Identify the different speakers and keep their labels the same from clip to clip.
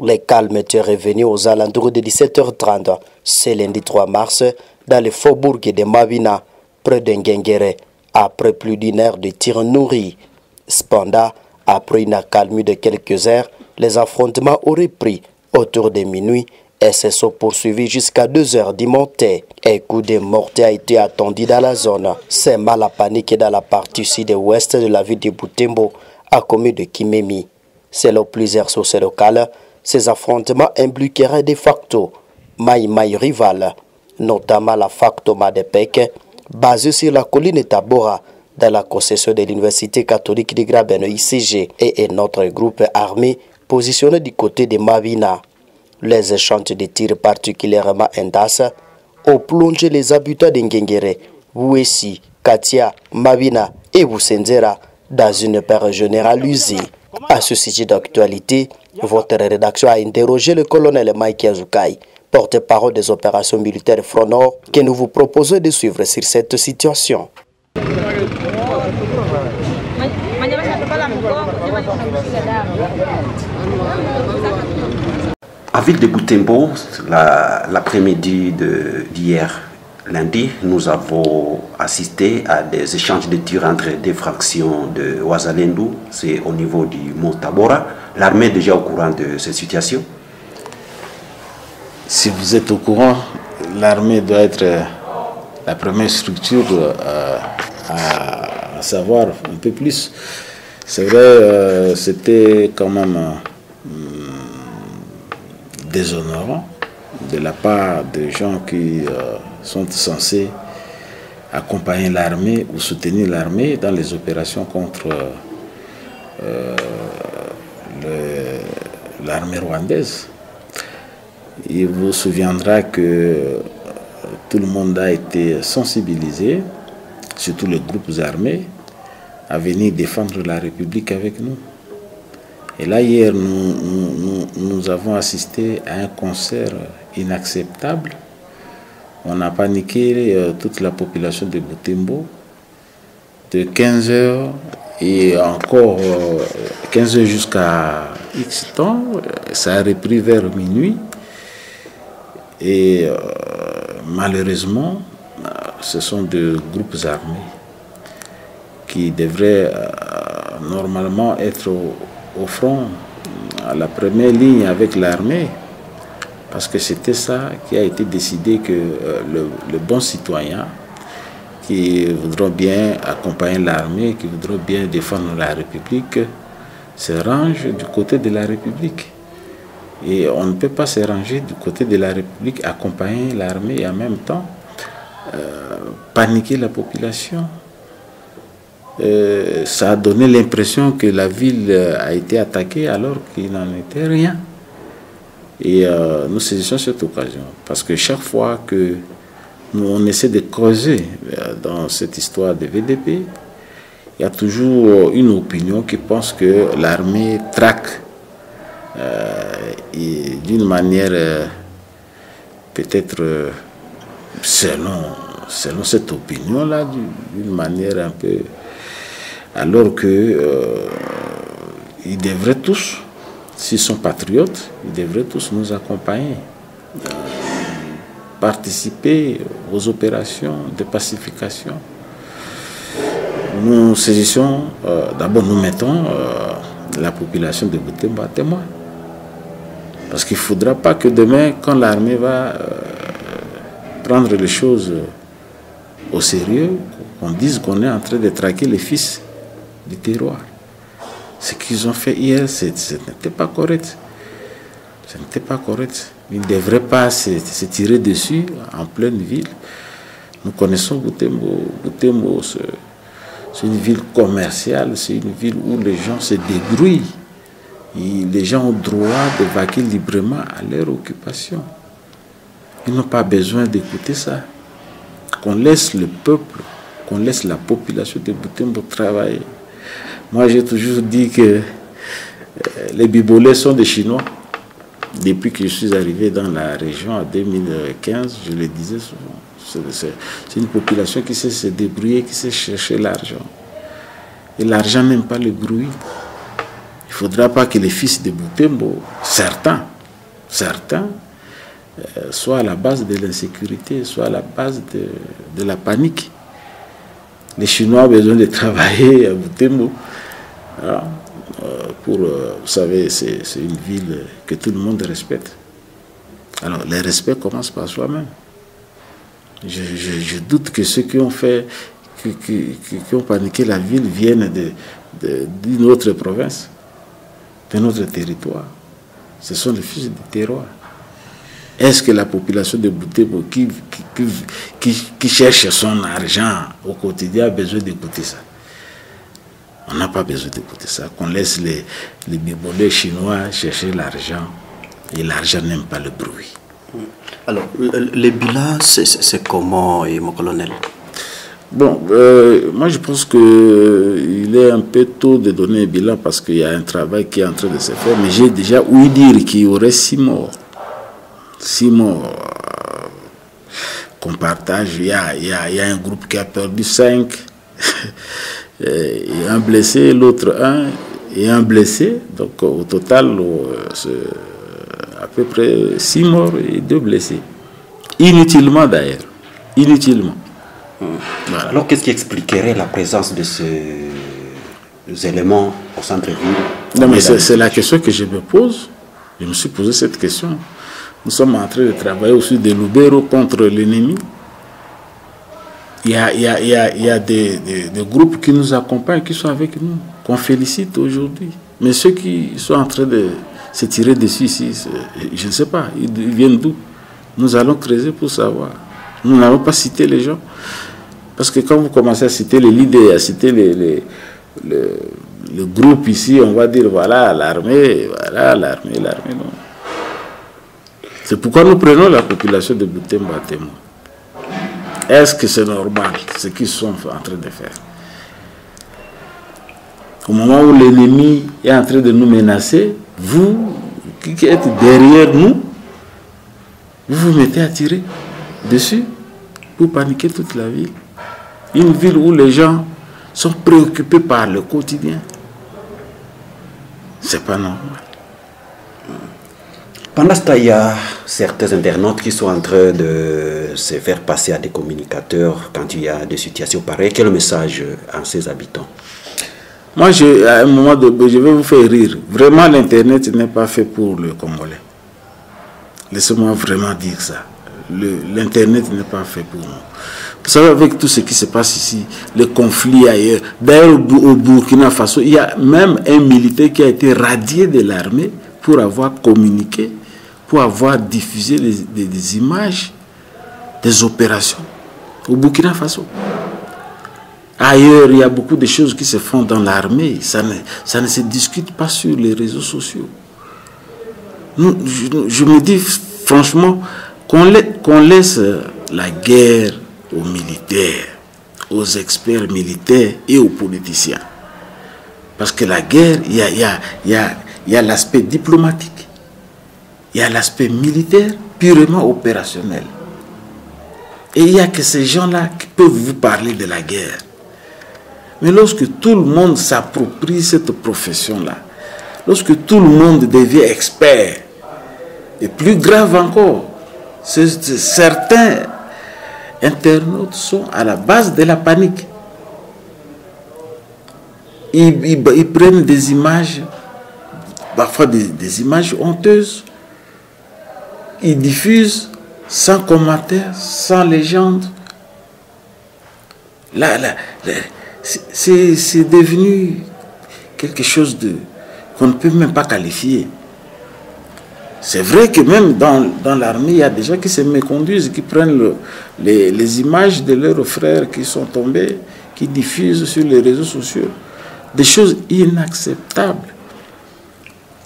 Speaker 1: Le calme était revenu aux alentours de 17h30, ce lundi 3 mars, dans le faubourg de Mabina, près de Nguengere, après plus d'une heure de tirs nourris. Cependant, après une accalmie de quelques heures, les affrontements auraient pris autour de minuit et se sont poursuivis jusqu'à 2 heures du matin. Un coup de mortier a été attendu dans la zone. C'est mal à panique dans la partie sud-ouest de la ville de Butembo, à commune de Kimemi. Selon plusieurs sources locales, ces affrontements impliqueraient de facto Maï rival, notamment la Facto Madepek, basée sur la colline Tabora, dans la concession de l'Université catholique de Graben ICG, et un autre groupe armé positionné du côté de Mabina. Les échanges de tirs particulièrement intenses ont plongé les habitants de Nguengere, Wuesi, Katia, Mabina et Boussenzera dans une peur générale usée. À ce sujet d'actualité, votre rédaction a interrogé le colonel Mike Azukai, porte-parole des opérations militaires Front Nord, que nous vous proposons de suivre sur cette situation.
Speaker 2: À ville de Butembo, l'après-midi d'hier, lundi, nous avons assisté à des échanges de tirs entre des fractions de Wazalendo, c'est au niveau du mont Tabora. L'armée est déjà au courant de cette situation?
Speaker 3: Si vous êtes au courant, l'armée doit être la première structure à savoir un peu plus. C'est vrai, c'était quand même déshonorant de la part des gens qui sont censés accompagner l'armée ou soutenir l'armée dans les opérations contre l'armée rwandaise. Il vous souviendra que tout le monde a été sensibilisé, surtout les groupes armés, à venir défendre la République avec nous. Et là, hier, nous avons assisté à un concert inacceptable. On a paniqué toute la population de Butembo de 15h et encore 15h jusqu'à X temps. Ça a repris vers minuit. Et malheureusement, ce sont des groupes armés qui devraient normalement être au front, à la première ligne avec l'armée, parce que c'était ça qui a été décidé, que le bon citoyen qui voudra bien accompagner l'armée, qui voudra bien défendre la République, se range du côté de la République. Et on ne peut pas se ranger du côté de la République, accompagner l'armée et en même temps paniquer la population. Ça a donné l'impression que la ville a été attaquée alors qu'il n'en était rien. Et nous saisissons cette occasion parce que chaque fois que on essaie de creuser dans cette histoire de VDP, il y a toujours une opinion qui pense que l'armée traque d'une manière peut-être selon cette opinion-là, d'une manière un peu... Alors que ils devraient tous, s'ils sont patriotes, ils devraient tous nous accompagner, participer aux opérations de pacification. Nous saisissons, d'abord nous mettons la population de Butembo à témoin. Parce qu'il ne faudra pas que demain, quand l'armée va prendre les choses au sérieux, qu'on dise qu'on est en train de traquer les fils du terroir. Ce qu'ils ont fait hier, ce n'était pas correct. Ce n'était pas correct. Ils ne devraient pas se tirer dessus en pleine ville. Nous connaissons Butembo. Butembo, c'est une ville commerciale, c'est une ville où les gens se débrouillent. Les gens ont droit de vaquer librement à leur occupation. Ils n'ont pas besoin d'écouter ça. Qu'on laisse le peuple, qu'on laisse la population de Butembo travailler. Moi, j'ai toujours dit que les Bibolais sont des Chinois. Depuis que je suis arrivé dans la région en 2015, je le disais souvent, c'est une population qui sait se débrouiller, qui sait chercher l'argent. Et l'argent n'aime pas le bruit. Il ne faudra pas que les fils de Butembo, certains, certains, soit à la base de l'insécurité, soit à la base de la panique. Les Chinois ont besoin de travailler à Butembo. Vous savez, c'est une ville que tout le monde respecte. Alors, le respect commence par soi-même. Je doute que ceux qui ont fait, qui ont paniqué la ville viennent d'une autre province, de notre territoire. Ce sont les fils du terroir. Est-ce que la population de Butembo qui cherche son argent au quotidien a besoin d'écouter ça? On n'a pas besoin d'écouter ça. Qu'on laisse les bibolés chinois chercher l'argent. Et l'argent n'aime pas le bruit.
Speaker 1: Alors, le bilan, c'est comment, mon colonel?
Speaker 3: Bon, moi je pense qu'il est un peu tôt de donner un bilan parce qu'il y a un travail qui est en train de se faire. Mais j'ai déjà ouï dire qu'il y aurait 6 morts. 6 morts qu'on partage. Il y a un groupe qui a perdu 5. Et un blessé, l'autre 1 et un blessé. Donc au total, c'est à peu près 6 morts et 2 blessés. Inutilement d'ailleurs. Inutilement.
Speaker 2: Voilà. Alors qu'est-ce qui expliquerait la présence de ces éléments au centre-ville?
Speaker 3: Non mais c'est la question que je me pose. Je me suis posé cette question. Nous sommes en train de travailler aussi de Lubero contre l'ennemi. Il y a des groupes qui nous accompagnent, qui sont avec nous, qu'on félicite aujourd'hui. Mais ceux qui sont en train de se tirer dessus ici, je ne sais pas, ils viennent d'où? Nous allons creuser pour savoir. Nous n'allons pas citer les gens. Parce que quand vous commencez à citer les leaders, à citer le groupe ici, on va dire voilà l'armée, non. C'est pourquoi nous prenons la population de Butembo à témoin. Est-ce que c'est normal ce qu'ils sont en train de faire? Au moment où l'ennemi est en train de nous menacer, vous qui êtes derrière nous, vous vous mettez à tirer dessus pour paniquer toute la ville. Une ville où les gens sont préoccupés par le quotidien. C'est pas normal.
Speaker 2: Pendant ce temps, il y a certains internautes qui sont en train de se faire passer à des communicateurs quand il y a des situations pareilles. Quel message à ces habitants?
Speaker 3: Moi, à un moment donné, je vais vous faire rire. Vraiment, l'Internet n'est pas fait pour le Congolais. Laissez-moi vraiment dire ça. L'Internet n'est pas fait pour nous. Vous savez, avec tout ce qui se passe ici, les conflits ailleurs, d'ailleurs au Burkina Faso, il y a même un militaire qui a été radié de l'armée pour avoir communiqué, pour avoir diffusé des images des opérations au Burkina Faso. Ailleurs, il y a beaucoup de choses qui se font dans l'armée. Ça ne se discute pas sur les réseaux sociaux. Je me dis franchement qu'on laisse la guerre aux militaires, aux experts militaires et aux politiciens. Parce que la guerre, il y a l'aspect diplomatique, il y a l'aspect militaire purement opérationnel. Et il n'y a que ces gens-là qui peuvent vous parler de la guerre. Mais lorsque tout le monde s'approprie cette profession-là, lorsque tout le monde devient expert, et plus grave encore, certains internautes sont à la base de la panique. Ils prennent des images, parfois des images honteuses. Ils diffusent sans commentaire, sans légende. C'est devenu quelque chose qu'on ne peut même pas qualifier. C'est vrai que même dans l'armée, il y a des gens qui se méconduisent, qui prennent les images de leurs frères qui sont tombés, qui diffusent sur les réseaux sociaux. Des choses inacceptables.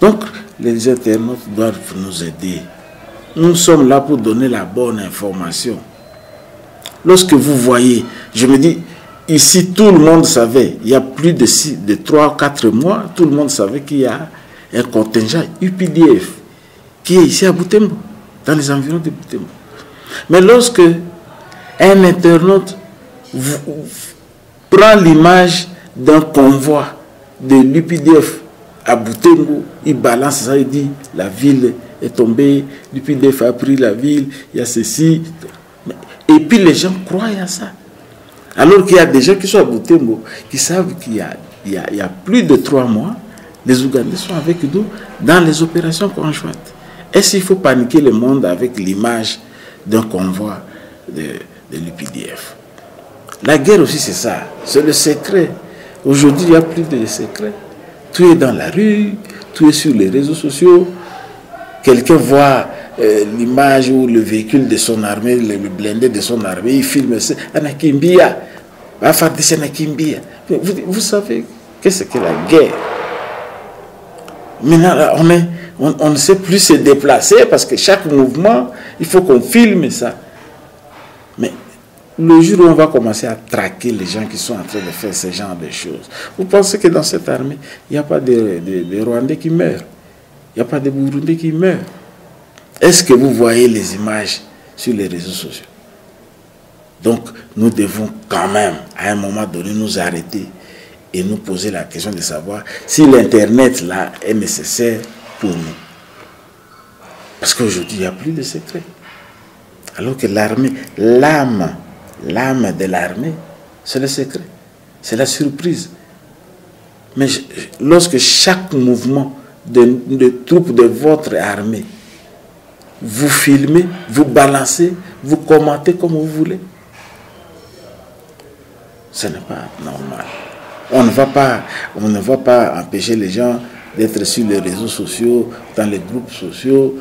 Speaker 3: Donc, les internautes doivent nous aider. Nous sommes là pour donner la bonne information. Lorsque vous voyez, je me dis, ici tout le monde savait, il y a plus de 3 ou 4 mois, tout le monde savait qu'il y a un contingent UPDF qui est ici à Butembo, dans les environs de Butembo. Mais lorsque un internaute prend l'image d'un convoi de l'UPDF à Butembo, il balance ça, il dit la ville est tombé, l'UPDF a pris la ville, il y a ceci. Et puis les gens croient à ça. Alors qu'il y a des gens qui sont à Butembo, qui savent qu'il y a plus de 3 mois, les Ougandais sont avec nous dans les opérations conjointes. Est-ce qu'il faut paniquer le monde avec l'image d'un convoi de l'UPDF? La guerre aussi, c'est ça. C'est le secret. Aujourd'hui, il n'y a plus de secret. Tout est dans la rue, tout est sur les réseaux sociaux. Quelqu'un voit l'image ou le véhicule de son armée, le blindé de son armée, il filme ça. Anakimbia. Vous savez qu'est-ce que la guerre? Maintenant, on ne sait plus se déplacer parce que chaque mouvement, il faut qu'on filme ça. Mais le jour où on va commencer à traquer les gens qui sont en train de faire ce genre de choses, vous pensez que dans cette armée, il n'y a pas de Rwandais qui meurent? Il n'y a pas de Burundais qui meurent? Est-ce que vous voyez les images sur les réseaux sociaux? Donc, nous devons quand même, à un moment donné, nous arrêter et nous poser la question de savoir si l'Internet, là, est nécessaire pour nous. Parce qu'aujourd'hui, il n'y a plus de secret. Alors que l'armée, l'âme de l'armée, c'est le secret. C'est la surprise. Mais lorsque chaque mouvement de troupes de votre armée, vous filmez, vous balancez, vous commentez comme vous voulez, ce n'est pas normal. On ne va pas empêcher les gens d'être sur les réseaux sociaux, dans les groupes sociaux.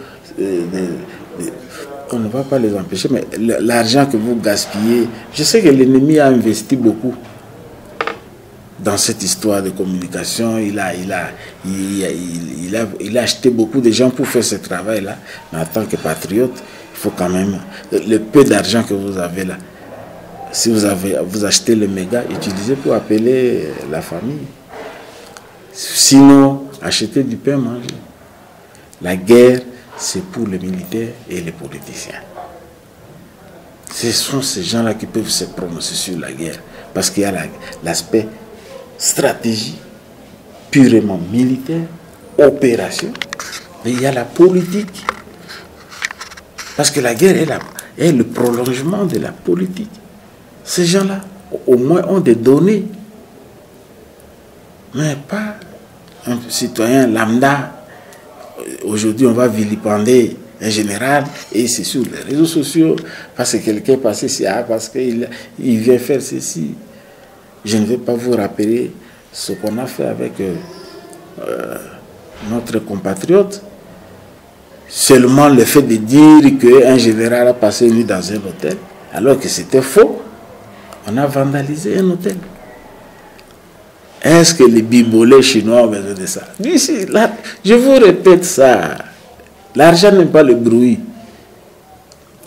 Speaker 3: On ne va pas les empêcher, mais l'argent que vous gaspillez, je sais que l'ennemi a investi beaucoup dans cette histoire de communication. Il a acheté beaucoup de gens pour faire ce travail-là. Mais en tant que patriote, il faut quand même, le peu d'argent que vous avez là, si vous achetez le méga, utilisez pour appeler la famille. Sinon, achetez du pain, manger. La guerre, c'est pour les militaires et les politiciens. Ce sont ces gens-là qui peuvent se prononcer sur la guerre. Parce qu'il y a l'aspect stratégie, purement militaire, opération, mais il y a la politique. Parce que la guerre est le prolongement de la politique. Ces gens-là, au moins, ont des données. Mais pas un citoyen lambda. Aujourd'hui, on va vilipender un général et c'est sur les réseaux sociaux parce que quelqu'un est passé ici, parce qu'il vient faire ceci. Je ne vais pas vous rappeler ce qu'on a fait avec notre compatriote. Seulement le fait de dire qu'un général a passé une nuit dans un hôtel, alors que c'était faux. On a vandalisé un hôtel. Est-ce que les bibolés chinois ont besoin de ça? Ici, là, je vous répète ça. L'argent n'aime pas le bruit.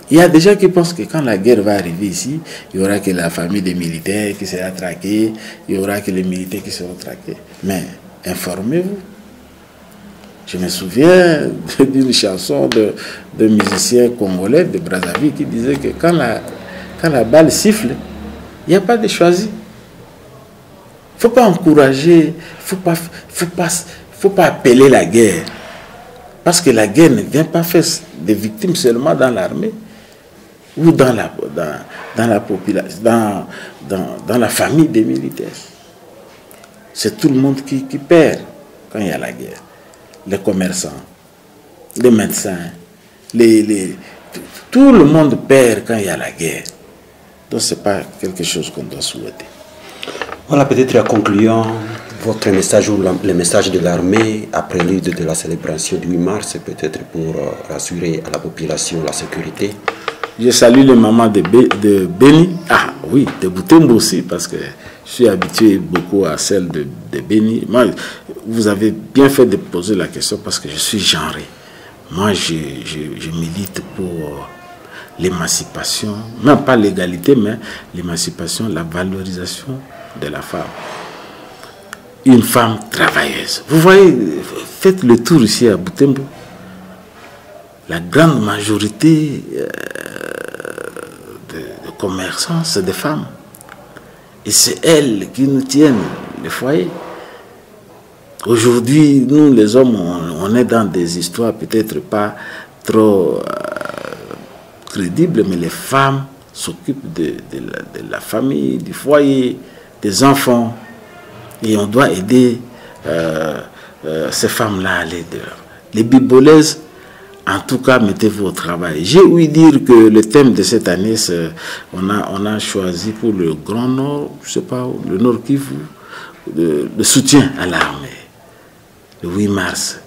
Speaker 3: Il y a des gens qui pensent que quand la guerre va arriver ici, il y aura que la famille des militaires qui sera traquée, il y aura que les militaires qui seront traqués. Mais informez-vous. Je me souviens d'une chanson de musicien congolais de Brazzaville qui disait que quand la balle siffle, il n'y a pas de choisi. Il ne faut pas encourager, il ne faut pas appeler la guerre. Parce que la guerre ne vient pas faire des victimes seulement dans l'armée ou dans la population, dans la famille des militaires. C'est tout le monde qui perd quand il y a la guerre. Les commerçants, les médecins, tout le monde perd quand il y a la guerre. Donc ce n'est pas quelque chose qu'on doit souhaiter.
Speaker 2: Voilà, peut-être en concluant, votre message ou le message de l'armée après l'ide de la célébration du 8 mars, peut-être pour rassurer à la population la sécurité.
Speaker 3: Je salue les mamans de Béni. Ah oui, de Butembo aussi, parce que je suis habitué beaucoup à celle de Béni. Moi, vous avez bien fait de poser la question parce que je suis genré. Moi, je milite pour l'émancipation, même pas l'égalité, mais l'émancipation, la valorisation de la femme. Une femme travailleuse. Vous voyez, faites le tour ici à Butembo. La grande majorité de commerçants, c'est des femmes. Et c'est elles qui nous tiennent le foyer. Aujourd'hui, nous les hommes, on est dans des histoires peut-être pas trop crédibles, mais les femmes s'occupent de la famille, du foyer, des enfants. Et on doit aider ces femmes-là à aller dehors. Les bibolaises, en tout cas, mettez-vous au travail. J'ai ouï dire que le thème de cette année, on a choisi pour le Grand Nord, je ne sais pas, le Nord Kivu, le soutien à l'armée. Le 8 mars,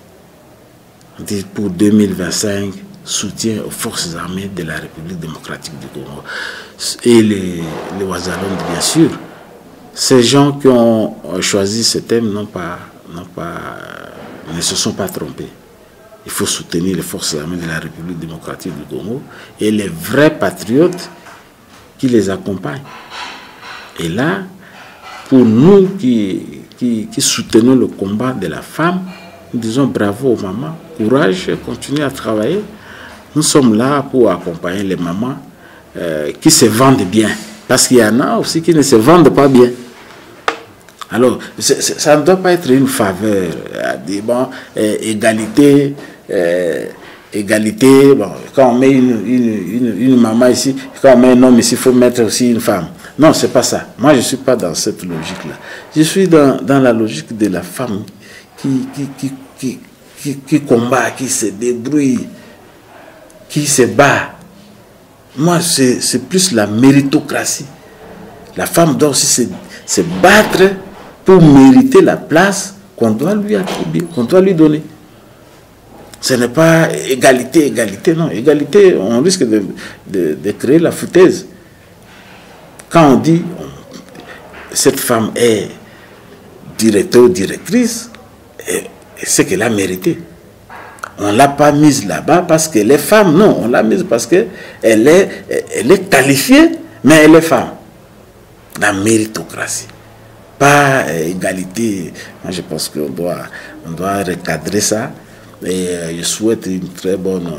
Speaker 3: on dit pour 2025, soutien aux forces armées de la République démocratique du Congo. Et les Ouazalondes, bien sûr. Ces gens qui ont choisi ce thème ne se sont pas trompés. Il faut soutenir les forces armées de la République démocratique du Congo et les vrais patriotes qui les accompagnent. Et là, pour nous qui soutenons le combat de la femme, nous disons bravo aux mamans, courage, continuez à travailler. Nous sommes là pour accompagner les mamans qui se vendent bien. Parce qu'il y en a aussi qui ne se vendent pas bien. Alors, ça ne doit pas être une faveur. Bon, égalité, bon, quand on met une maman ici, quand on met un homme ici, il faut mettre aussi une femme. Non, c'est pas ça. Moi, je ne suis pas dans cette logique-là. Je suis dans la logique de la femme qui combat, qui se débrouille, qui se bat. Moi, c'est plus la méritocratie. La femme doit aussi se battre pour mériter la place qu'on doit lui attribuer, qu'on doit lui donner. Ce n'est pas égalité, non. Égalité, on risque de créer la foutaise. Quand on dit cette femme est directeur ou directrice, c'est qu'elle a mérité. On ne l'a pas mise là-bas parce qu'elle est femme, non. On l'a mise parce qu'elle est qualifiée, mais elle est femme. La méritocratie. Pas égalité. Moi, je pense qu'on doit recadrer ça. Et je souhaite une très bonne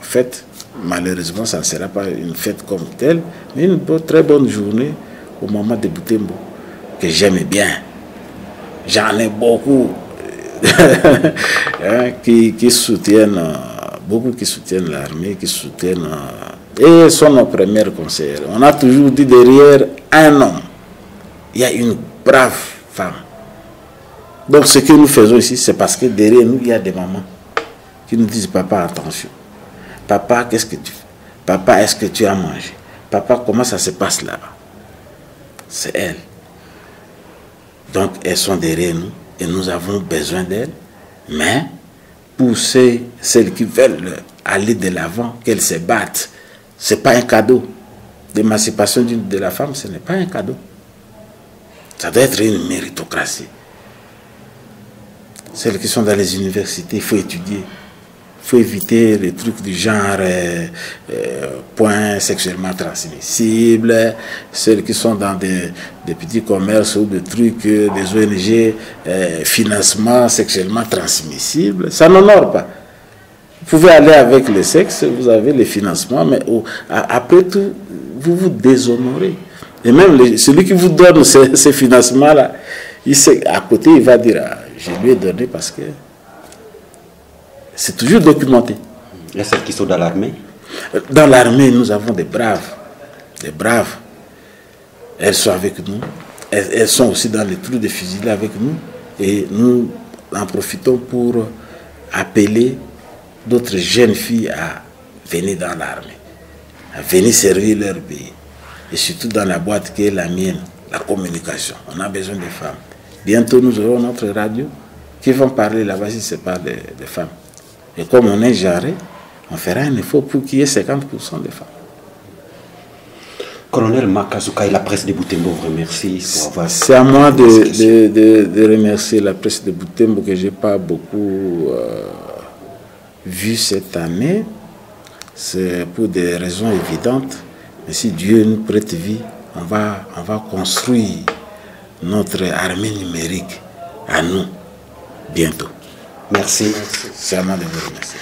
Speaker 3: fête. Malheureusement, ça ne sera pas une fête comme telle, mais une très bonne journée au moment de Butembo, que j'aime bien. J'en ai beaucoup qui soutiennent, beaucoup qui soutiennent l'armée, qui soutiennent... et sont nos premiers conseillers. On a toujours dit derrière un homme, il y a une brave femme. Donc ce que nous faisons ici, c'est parce que derrière nous, il y a des mamans qui nous disent, papa, attention. Papa, qu'est-ce que tu fais? Papa, est-ce que tu as mangé? Papa, comment ça se passe là-bas? C'est elles. Donc elles sont derrière nous et nous avons besoin d'elles. Mais pour celles qui veulent aller de l'avant, qu'elles se battent, ce n'est pas un cadeau. L'émancipation de la femme, ce n'est pas un cadeau. Ça doit être une méritocratie. Celles qui sont dans les universités, il faut étudier. Il faut éviter les trucs du genre points sexuellement transmissibles. Celles qui sont dans des petits commerces ou des trucs, des ONG, financement sexuellement transmissible. Ça n'honore pas. Vous pouvez aller avec le sexe, vous avez les financements, mais après tout, vous vous déshonorez. Et même celui qui vous donne ces financements-là, à côté, il va dire, je lui ai donné parce que c'est toujours documenté.
Speaker 2: Et celles qui sont dans l'armée?
Speaker 3: Dans l'armée, nous avons des braves. Des braves. Elles sont avec nous. Elles sont aussi dans les trous de fusillés avec nous. Et nous en profitons pour appeler d'autres jeunes filles à venir dans l'armée, à venir servir leur pays. Et surtout dans la boîte qui est la mienne, la communication. On a besoin de femmes. Bientôt, nous aurons notre radio qui vont parler là-bas si ce n'est pas des femmes. Et comme on est genré, on fera un effort pour qu'il y ait 50% de femmes.
Speaker 2: Colonel Makazuka et la presse de Butembo vous remercie.
Speaker 3: C'est à moi de remercier la presse de Butembo que je n'ai pas beaucoup vu cette année. C'est pour des raisons évidentes. Mais si Dieu nous prête vie, on va construire notre armée numérique à nous bientôt.
Speaker 2: Merci.
Speaker 3: C'est à moi de vous remercier.